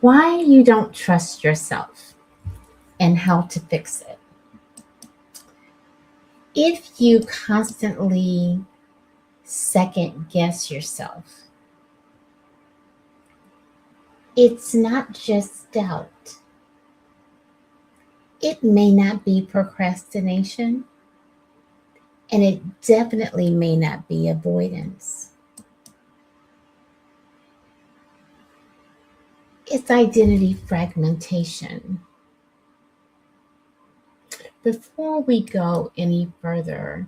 Why you don't trust yourself and how to fix it. If you constantly second guess yourself, it's not just doubt. It may not be procrastination, and it definitely may not be avoidance. It's identity fragmentation. Before we go any further,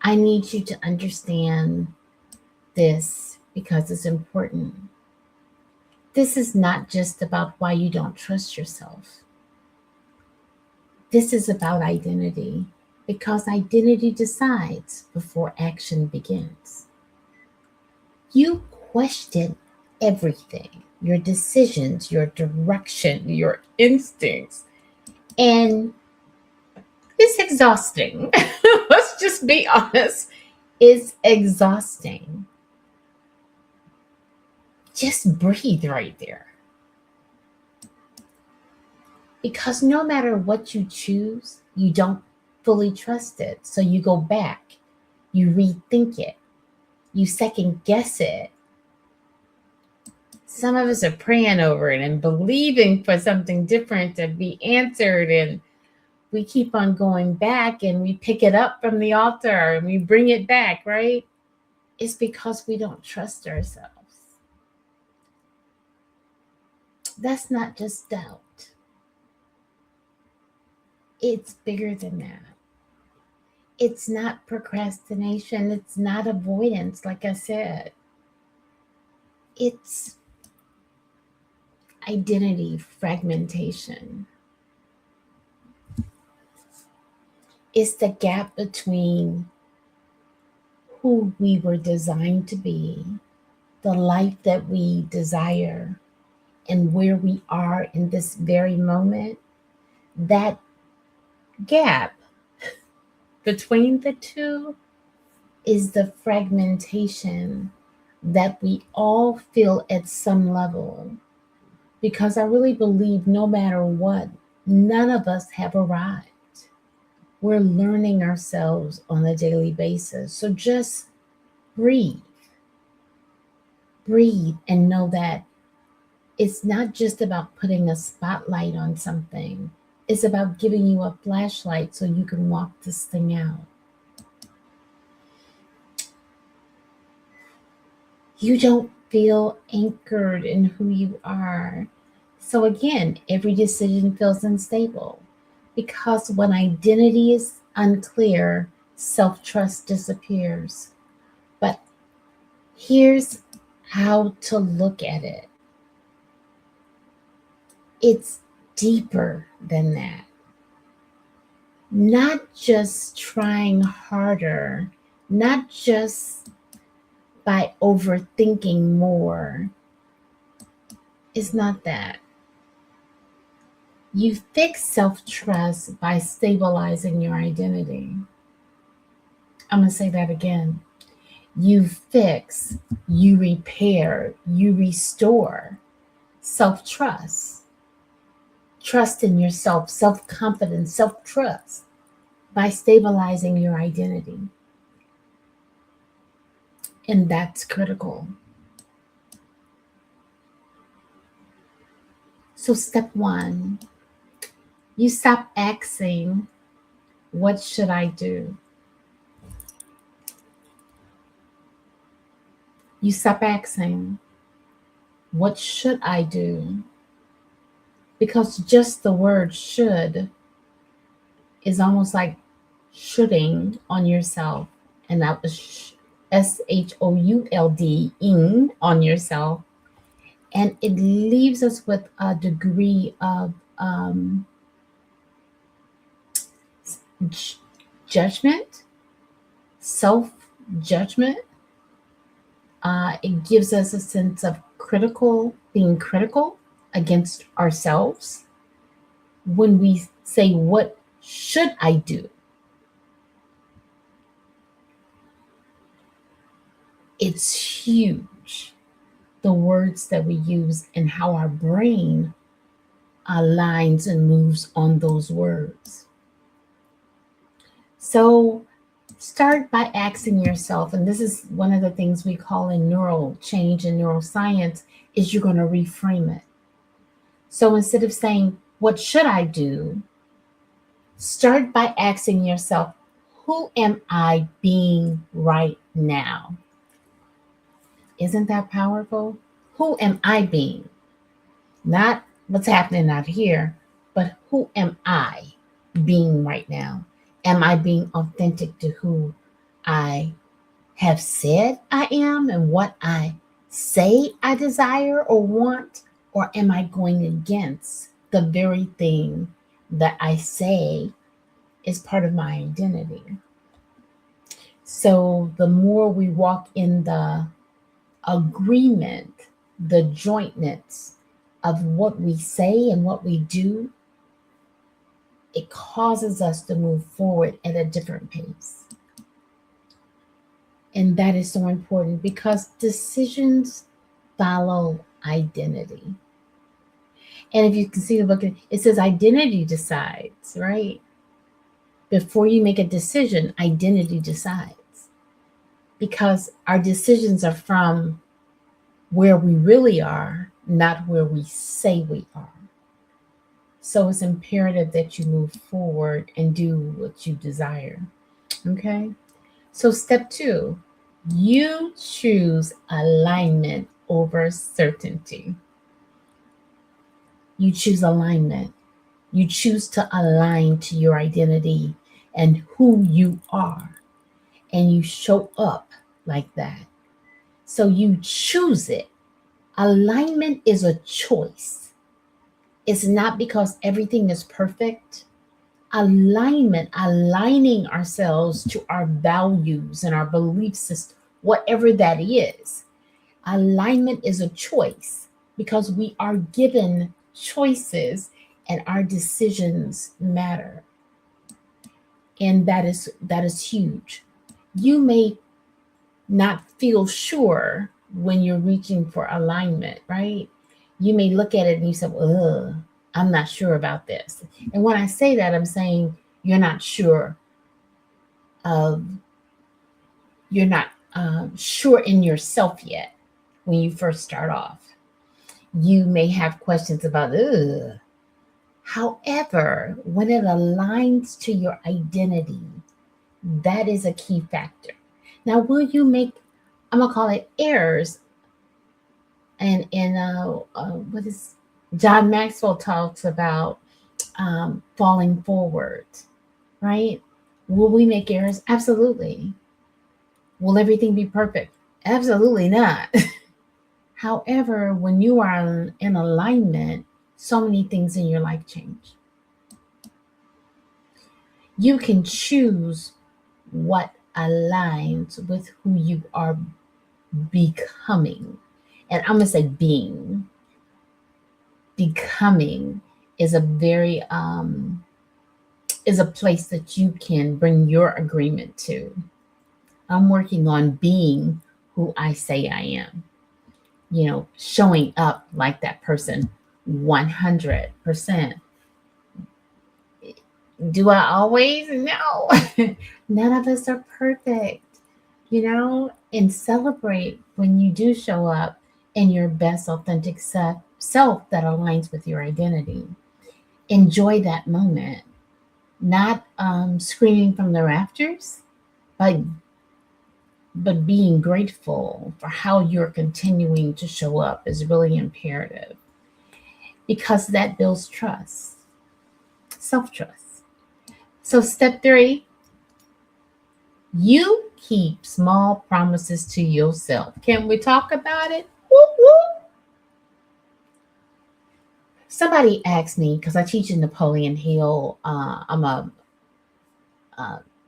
I need you to understand this because it's important. This is not just about why you don't trust yourself. This is about identity because identity decides before action begins. You question everything, your decisions, your direction, your instincts, and it's exhausting. Let's just be honest. It's exhausting. Just breathe right there. Because no matter what you choose, you don't fully trust it. So you go back, you rethink it, you second guess it. Some of us are praying over it and believing for something different to be answered. And we keep on going back and we pick it up from the altar and we bring it back, right? It's because we don't trust ourselves. That's not just doubt, it's bigger than that. It's not procrastination, it's not avoidance, like I said. It's identity fragmentation. It's the gap between who we were designed to be, the life that we desire, and where we are in this very moment. That gap between the two is the fragmentation that we all feel at some level. Because I really believe no matter what, none of us have arrived. We're learning ourselves on a daily basis. So just breathe. Breathe and know that it's not just about putting a spotlight on something. It's about giving you a flashlight so you can walk this thing out. You don't feel anchored in who you are. So again, every decision feels unstable because when identity is unclear, self trust disappears. But here's how to look at it, it's deeper than that. Not just trying harder, not just by overthinking more. It's not that. You fix self trust by stabilizing your identity. I'm going to say that again. You fix, you repair, you restore self trust, trust in yourself, self confidence, self trust by stabilizing your identity. And that's critical. So, step one, you stop asking, what should I do? You stop asking, what should I do? Because just the word should is almost like shoulding on yourself. And that was SHOULD, ing on yourself. And it leaves us with a degree of judgment, self judgment. It gives us a sense of being critical against ourselves when we say, what should I do? It's huge. the words that we use and how our brain aligns and moves on those words. So start by asking yourself, and this is one of the things we call in neural change and neuroscience, is you're going to reframe it. So instead of saying, what should I do? Start by asking yourself, who am I being right now? Isn't that powerful? Who am I being? Not what's happening out here, but who am I being right now? Am I being authentic to who I have said I am and what I say I desire or want? Or am I going against the very thing that I say is part of my identity? So the more we walk in the agreement, the jointness of what we say and what we do, it causes us to move forward at a different pace. And that is so important because decisions follow identity. And if you can see the book, it says identity decides, right? Before you make a decision, identity decides. Because our decisions are from where we really are, not where we say we are. So it's imperative that you move forward and do what you desire. Okay? So step 2, you choose alignment over certainty. You choose alignment. You choose to align to your identity and who you are. And you show up like that. So you choose it. Alignment is a choice. It's not because everything is perfect. Alignment, aligning ourselves to our values and our belief system, whatever that is. Alignment is a choice because we are given choices and our decisions matter. And that is huge. You may not feel sure when you're reaching for alignment, right? You may look at it and you say, ugh, I'm not sure about this. And when I say that, I'm saying you're not sure of, you're not sure in yourself yet when you first start off. You may have questions about, ugh. However, when it aligns to your identity, that is a key factor. Now, will you make, I'm going to call it errors? And what is John Maxwell talks about falling forward, right? Will we make errors? Absolutely. Will everything be perfect? Absolutely not. However, when you are in alignment, so many things in your life change. You can choose what aligns with who you are becoming. And I'm going to say being. Becoming is a very is a place that you can bring your agreement to. I'm working on being who I say I am. You know, showing up like that person 100%. Do I always? No. None of us are perfect, you know, and celebrate when you do show up in your best authentic self that aligns with your identity. Enjoy that moment, not screaming from the rafters, but being grateful for how you're continuing to show up is really imperative because that builds trust, self-trust. So step 3, you keep small promises to yourself. Can we talk about it? Whoop, whoop. Somebody asked me, because I teach in Napoleon Hill, I'm a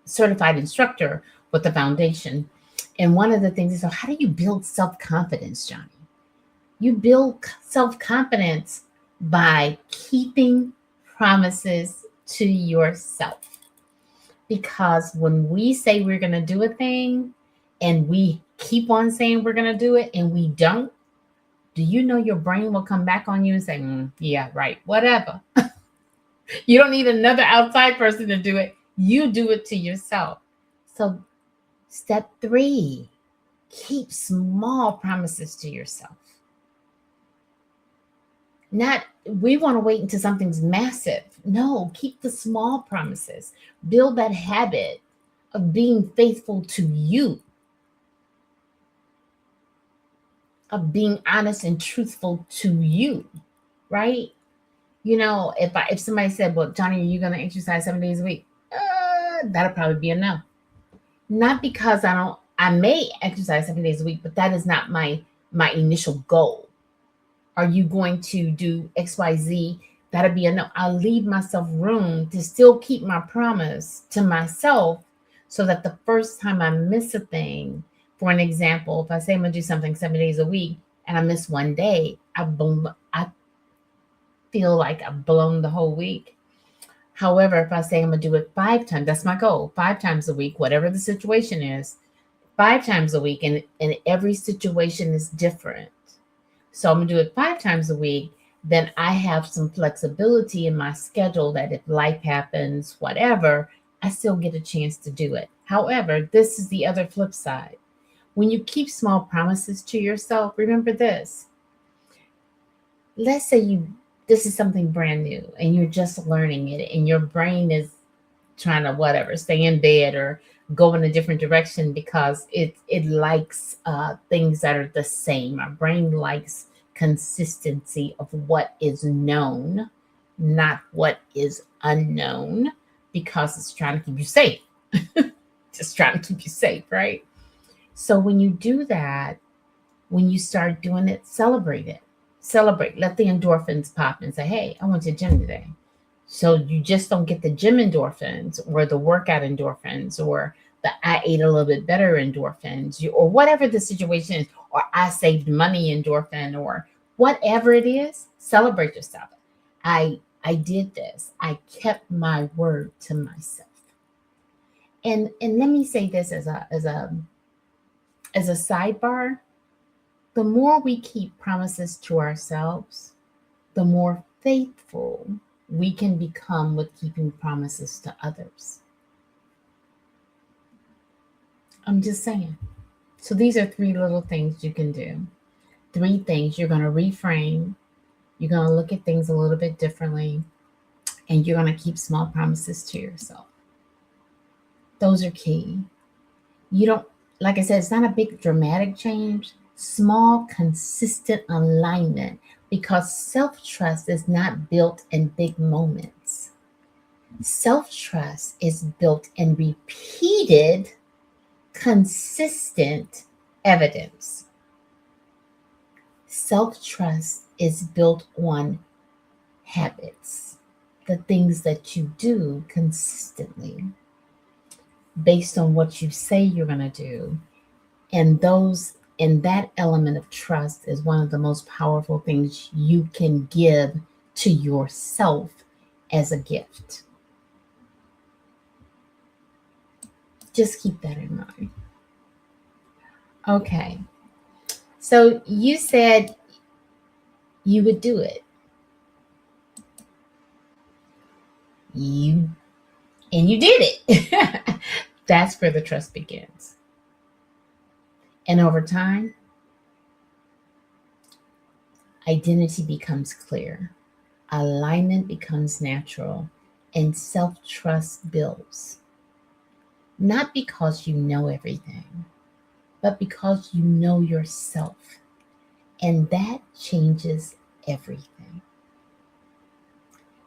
certified instructor with the foundation. And one of the things is, so how do you build self-confidence, Johnnie? You build self-confidence by keeping promises to yourself. Because when we say we're going to do a thing and we keep on saying we're going to do it and we don't, do you know your brain will come back on you and say, yeah, right, whatever. You don't need another outside person to do it. You do it to yourself. So, step 3, keep small promises to yourself. Not, we want to wait until something's massive. No, keep the small promises. Build that habit of being faithful to you, of being honest and truthful to you, right? You know, if somebody said, well, Johnnie, are you going to exercise 7 days a week? That'll probably be a no. Not because I may exercise 7 days a week, but that is not my initial goal. Are you going to do XYZ? That'll be a no. I'll leave myself room to still keep my promise to myself, so that the first time I miss a thing, for an example, if I say I'm going to do something 7 days a week and I miss one day, I feel like I've blown the whole week. However, if I say I'm going to do it 5 times, that's my goal, 5 times a week, whatever the situation is, 5 times a week, and every situation is different. So I'm going to do it 5 times a week. Then I have some flexibility in my schedule that if life happens, whatever, I still get a chance to do it. However, this is the other flip side. When you keep small promises to yourself, remember this. Let's say this is something brand new and you're just learning it and your brain is trying to whatever, stay in bed or go in a different direction because it likes things that are the same. Our brain likes consistency of what is known, not what is unknown, because it's trying to keep you safe. Just trying to keep you safe, right? So when you do that, when you start doing it, celebrate it. Celebrate. Let the endorphins pop and say, hey, I went to the gym today. So you just don't get the gym endorphins or the workout endorphins or the I ate a little bit better endorphins or whatever the situation is, or I saved money endorphin or whatever it is. Celebrate yourself. I did this. I kept my word to myself. And let me say this as a sidebar. The more we keep promises to ourselves, the more faithful we can become with keeping promises to others. I'm just saying. So these are 3 little things you can do. 3 things. You're going to reframe. You're going to look at things a little bit differently. And you're going to keep small promises to yourself. Those are key. You don't, like I said, it's not a big dramatic change. Small, consistent alignment, because self-trust is not built in big moments. Self-trust is built in repeated, consistent evidence. Self-trust is built on habits, the things that you do consistently based on what you say you're going to do. And that element of trust is one of the most powerful things you can give to yourself as a gift. Just keep that in mind. Okay. So you said you would do it. And you did it. That's where the trust begins. And over time, identity becomes clear, alignment becomes natural, and self-trust builds. Not because you know everything, but because you know yourself. And that changes everything.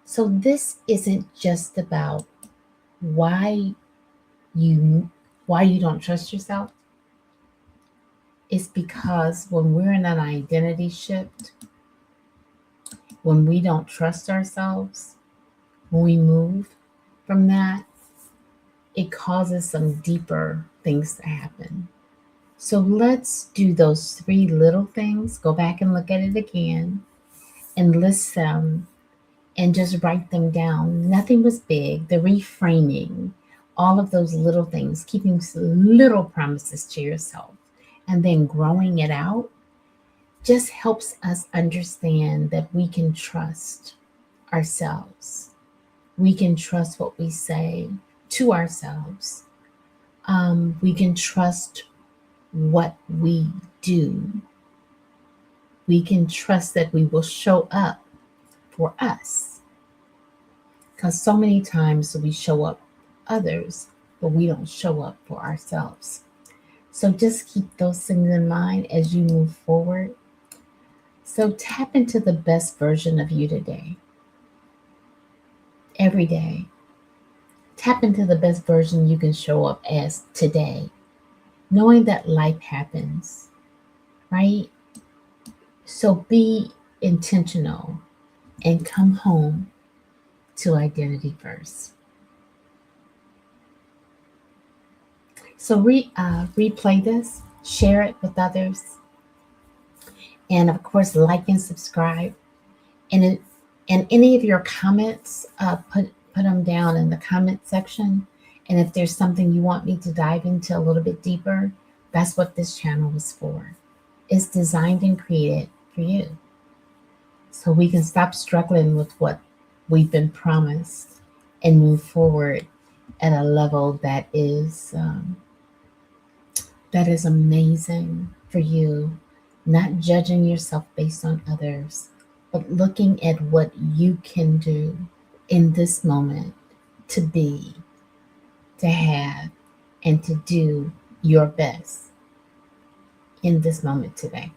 So this isn't just about why you don't trust yourself. It's because when we're in an identity shift, when we don't trust ourselves, when we move from that, it causes some deeper things to happen. So let's do those 3 little things. Go back and look at it again and list them and just write them down. Nothing was big. The reframing, all of those little things, keeping little promises to yourself, and then growing it out. just helps us understand that we can trust ourselves. We can trust what we say to ourselves. We can trust what we do. We can trust that we will show up for us. Because so many times we show up for others, but we don't show up for ourselves. So just keep those things in mind as you move forward. So tap into the best version of you today, every day. Tap into the best version you can show up as today, knowing that life happens, right? So be intentional and come home to identity first. So replay this, share it with others, and of course, like and subscribe. And and any of your comments, put them down in the comment section. And if there's something you want me to dive into a little bit deeper, that's what this channel is for. It's designed and created for you, so we can stop struggling with what we've been promised and move forward at a level that is amazing for you, not judging yourself based on others, but looking at what you can do in this moment to be, to have, and to do your best in this moment today.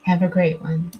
Have a great one.